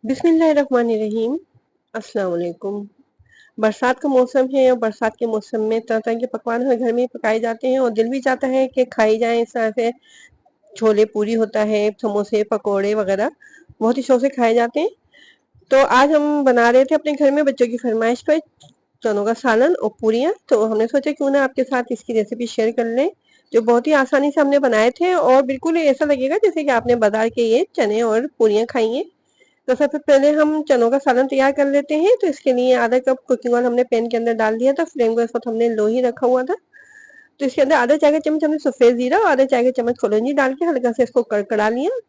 बिस्मिल्लाहिर्रहमानिर्रहीम। अस्सलाम वालेकुम। बरसात का मौसम है और बरसात के मौसम में तरह-तरह के पकवान हर घर में पकाए जाते हैं और दिल भी चाहता है कि खाई जाएँ। इस तरह से छोले पूरी होता है, समोसे, पकोड़े वगैरह बहुत ही शौक से खाए जाते हैं। तो आज हम बना रहे थे अपने घर में बच्चों की फरमाइश पे चनों का सालन और पूरियाँ। तो हमने सोचा क्यों ना आपके साथ इसकी रेसिपी शेयर कर लें, जो बहुत ही आसानी से हमने बनाए थे और बिल्कुल ही ऐसा लगेगा जैसे कि आपने बाजार के ये चने और पूरियाँ खाई हैं। तो सबसे पहले हम चनों का सालन तैयार कर लेते हैं। तो इसके लिए आधा कप कुकिंग ऑयल हमने पैन के अंदर डाल दिया था। फ्लेम को इस वक्त हमने लो ही रखा हुआ था। तो इसके अंदर आधा चाय का चम्मच हमने सफेद जीरा और आधा चाय का चम्मच कलौंजी डाल के हल्का से इसको कड़कड़ा लिया।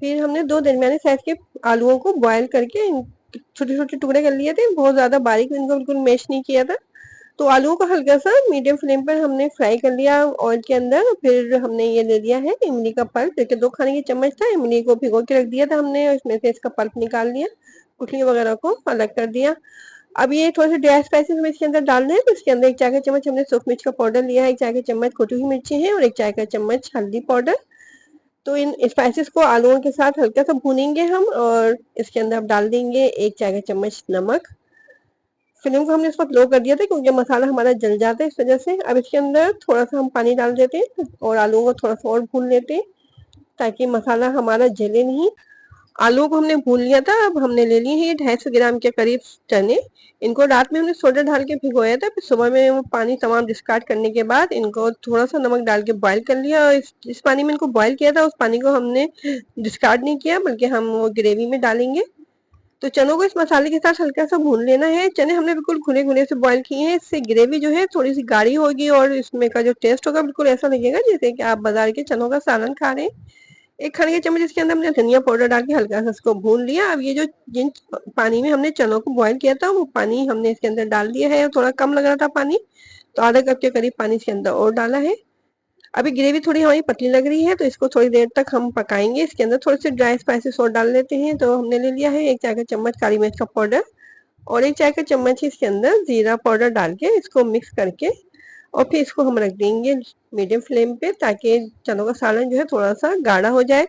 फिर हमने दो दरमियाने साइज के आलूओं को बॉयल करके छोटे छोटे टुकड़े कर लिए थे। बहुत ज्यादा बारीक इनको बिल्कुल मैश नहीं किया था। तो आलूओं को हल्का सा मीडियम फ्लेम पर हमने फ्राई कर लिया ऑयल के अंदर। फिर हमने ये ले लिया है इमली का पल्प, देखिए 2 खाने की चम्मच था। इमली को भिगो के रख दिया था हमने और इसमें से इसका पल्प निकाल लिया, गुठली वगैरह को अलग कर दिया। अब ये थोड़े से ड्राई स्पाइसेस हमें इसके अंदर डालने हैं। तो इसके अंदर 1 चाय का चम्मच हमने सूख मिर्च का पाउडर लिया है, 1 चाय का चम्मच कुटी हुई मिर्ची है और 1 चाय का चम्मच हल्दी पाउडर। तो इन स्पाइसेस को आलूओं के साथ हल्का सा भूनेंगे हम और इसके अंदर अब डाल देंगे 1 चाय का चम्मच नमक। फ्लेम को हमने इस वक्त लो कर दिया था क्योंकि मसाला हमारा जल जाता है इस वजह से। अब इसके अंदर थोड़ा सा हम पानी डाल देते हैं और आलूओं को थोड़ा सा और भून लेते हैं ताकि मसाला हमारा जले नहीं। आलू को हमने भून लिया था। अब हमने ले लिए हैं 250 ग्राम के करीब चने। इनको रात में हमने सोडा डाल के भिगोया था। फिर सुबह में वो पानी तमाम डिस्कार्ड करने के बाद इनको थोड़ा सा नमक डाल के बॉईल कर लिया और जिस पानी में इनको बॉईल किया था उस पानी को हमने डिस्कार्ड नहीं किया, बल्कि हम वो ग्रेवी में डालेंगे। तो चनों को इस मसाले के साथ हल्का सा भून लेना है। चने हमने बिल्कुल खुले खुले से बॉईल किए हैं। इससे ग्रेवी जो है थोड़ी सी गाढ़ी होगी और इसमें का जो टेस्ट होगा बिल्कुल ऐसा लगेगा जैसे कि आप बाजार के चनों का सालन खा रहे हैं। 1 खाने के चम्मच इसके अंदर हमने धनिया पाउडर डाल के हल्का सा इसको भून लिया। अब ये जो जिन पानी में हमने चनों को बॉईल किया था वो पानी हमने इसके अंदर डाल दिया है। थोड़ा कम लग रहा था पानी, तो आधा कप के करीब पानी इसके अंदर और डाला है। अभी ग्रेवी थोड़ी हमारी पतली लग रही है तो इसको थोड़ी देर तक हम पकाएंगे। इसके अंदर थोड़े से ड्राई स्पाइसेस और डाल लेते हैं। तो हमने ले लिया है 1 चाय का चम्मच काली मिर्च का पाउडर और 1 चाय का चम्मच इसके अंदर जीरा पाउडर डाल के इसको मिक्स करके और फिर इसको हम रख देंगे मीडियम फ्लेम पे ताकि चनों का सालन जो है थोड़ा सा गाढ़ा हो जाए।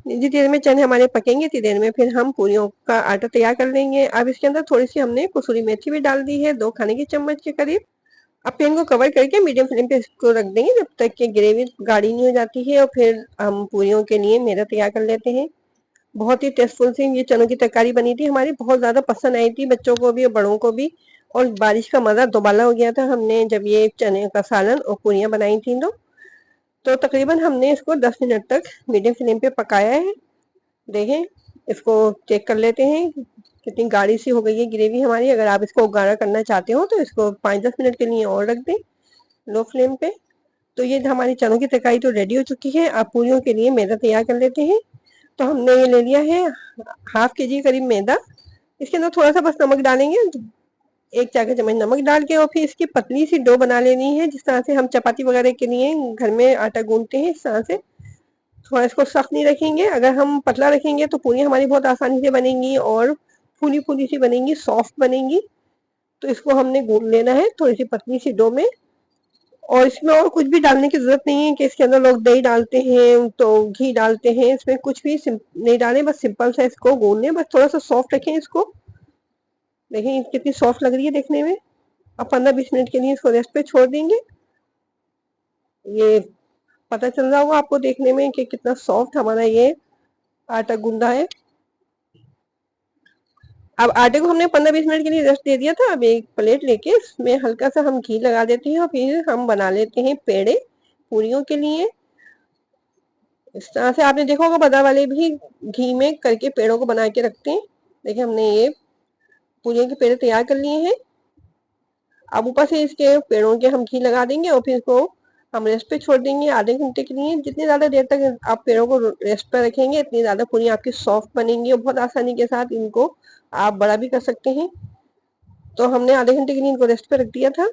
जितनी देर में चने हमारे पकेंगे इतनी देर में फिर हम पूरियों का आटा तैयार कर लेंगे। अब इसके अंदर थोड़ी सी हमने कसूरी मेथी भी डाल दी है, 2 खाने के चम्मच के करीब। अब पैन को कवर करके मीडियम फ्लेम पे इसको रख देंगे जब तक कि ग्रेवी गाढ़ी नहीं हो जाती है और फिर हम पूरियों के लिए मैदा तैयार कर लेते हैं। बहुत ही टेस्टफुल सी ये चनों की तरकारी बनी थी हमारी, बहुत ज्यादा पसंद आई थी बच्चों को भी और बड़ों को भी। और बारिश का मजा दोबाला हो गया था हमने जब ये चने का सालन और पूरियां बनाई थी। तो तकरीबन हमने इसको 10 मिनट तक मीडियम फ्लेम पे पकाया है। देखें, इसको चेक कर लेते हैं कितनी गाढ़ी सी हो गई है ग्रेवी हमारी। अगर आप इसको गाढ़ा करना चाहते हो तो इसको 5-10 मिनट के लिए और रख दें लो फ्लेम पे। तो ये हमारी चनों की तरकारी तो रेडी हो चुकी है। आप पूरियों के लिए मैदा तैयार कर लेते हैं। तो हमने ये ले लिया है हाफ के जी करीब मैदा। इसके अंदर थोड़ा सा बस नमक डालेंगे, 1 चाय का चम्मच नमक डाल के और फिर इसकी पतली सी डो बना लेनी है जिस तरह से हम चपाती वगैरह के लिए घर में आटा गूंथते हैं। इस तरह से थोड़ा इसको सख्त नहीं रखेंगे। अगर हम पतला रखेंगे तो पूरी हमारी बहुत आसानी से बनेंगी और फूली फूली सी बनेंगी, सॉफ्ट बनेंगी। तो इसको हमने गूंथ लेना है थोड़ी सी पतली सी डो में। और इसमें और कुछ भी डालने की जरूरत नहीं है कि इसके अंदर लोग दही डालते हैं तो घी डालते हैं। इसमें कुछ भी नहीं डालें, बस सिंपल सा इसको गूंद लें, बस थोड़ा सा सॉफ्ट रखें इसको। देखिए कितनी सॉफ्ट लग रही है देखने में। अब 15-20 मिनट के लिए इसको रेस्ट पे छोड़ देंगे। ये पता चल रहा होगा आपको देखने में कि कितना सॉफ्ट हमारा ये आटा गूंदा है। अब आटे को हमने 15-20 मिनट के लिए रेस्ट दे दिया था। अब एक प्लेट लेके इसमें हल्का सा हम घी लगा देते हैं और फिर हम बना लेते हैं पेड़े पूरियों के लिए। इस तरह से आपने देखा होगा बाजार वाले भी घी में करके पेड़ों को बना के रखते हैं। देखिए हमने ये पूरियों के पेड़े तैयार कर लिए हैं। अब ऊपर से इसके पेड़ों के हम घी लगा देंगे और फिर इसको हम रेस्ट पे छोड़ देंगे आधे घंटे के लिए। जितनी ज्यादा देर तक आप पेड़ों को रेस्ट पे रखेंगे इतनी ज्यादा पूरी आपकी सॉफ्ट बनेंगी और बहुत आसानी के साथ इनको आप बड़ा भी कर सकते हैं। तो हमने आधे घंटे के लिए इनको रेस्ट पे रख दिया था।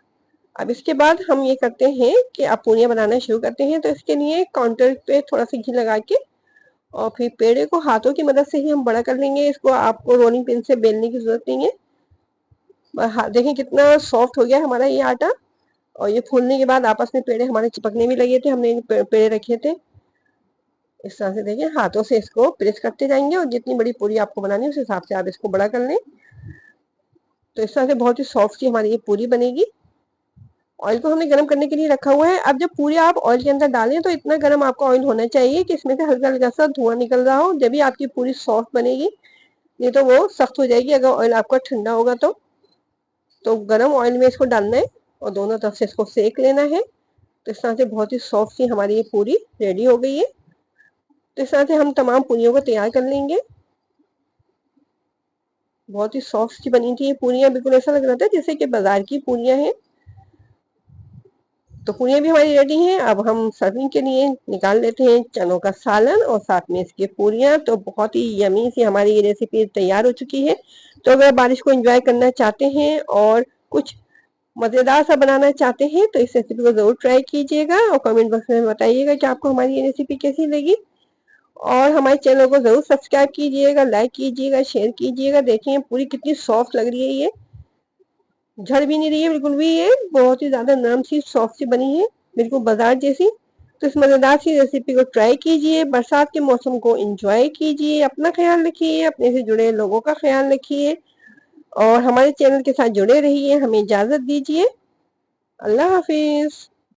अब इसके बाद हम ये करते हैं कि आप पूरियां बनाना शुरू करते हैं। तो इसके लिए काउंटर पे थोड़ा सा घी लगा के और फिर पेड़े को हाथों की मदद से ही हम बड़ा कर लेंगे। इसको आपको रोलिंग पिन से बेलने की जरूरत नहीं है। देखिए कितना सॉफ्ट हो गया हमारा ये आटा। और ये फूलने के बाद आपस में पेड़े हमारे चिपकने भी लगे थे, हमने पेड़े रखे थे। इस तरह से देखिए हाथों से इसको प्रेस करते जाएंगे और जितनी बड़ी पूरी आपको बनानी है उस हिसाब से आप इसको बड़ा कर लें। तो इस तरह से बहुत ही सॉफ्ट सी हमारी ये पूरी बनेगी। ऑयल को हमने गर्म करने के लिए रखा हुआ है। अब जब पूरी आप ऑयल के अंदर डालें तो इतना गर्म आपका ऑयल होना चाहिए कि इसमें से हल्का हल्का सा धुआं निकल रहा हो, जब भी आपकी पूरी सॉफ्ट बनेगी। नहीं तो वो सख्त हो जाएगी अगर ऑयल आपका ठंडा होगा तो गर्म ऑयल में इसको डालना है और दोनों तरफ से इसको सेक लेना है। तो इस तरह से बहुत ही सॉफ्ट सी हमारी ये पूरी रेडी हो गई है। तो इस तरह से हम तमाम पूरियों को तैयार कर लेंगे। बहुत ही सॉफ्ट सी बनी थी ये पूरियां, बिल्कुल ऐसा लग रहा था जैसे कि बाजार की पूरियां हैं। तो पूरियां भी हमारी रेडी हैं। अब हम सर्विंग के लिए निकाल लेते हैं चनों का सालन और साथ में इसकी पूरियां। तो बहुत ही यमी सी हमारी ये रेसिपी तैयार हो चुकी है। तो अगर बारिश को एंजॉय करना चाहते हैं और कुछ मज़ेदार सा बनाना चाहते हैं तो इस रेसिपी को ज़रूर ट्राई कीजिएगा और कमेंट बॉक्स में बताइएगा कि आपको हमारी ये रेसिपी कैसी लगी। और हमारे चैनल को ज़रूर सब्सक्राइब कीजिएगा, लाइक कीजिएगा, शेयर कीजिएगा। देखिए पूरी कितनी सॉफ्ट लग रही है, ये झड़ भी नहीं रही है बिल्कुल भी, ये बहुत ही ज़्यादा नरम सी सॉफ्ट सी बनी है, बिल्कुल बाजार जैसी। तो इस मज़ेदार सी रेसिपी को ट्राई कीजिए, बरसात के मौसम को एंजॉय कीजिए, अपना ख्याल रखिए, अपने से जुड़े लोगों का ख्याल रखिए और हमारे चैनल के साथ जुड़े रहिए। हमें इजाज़त दीजिए। अल्लाह हाफिज़।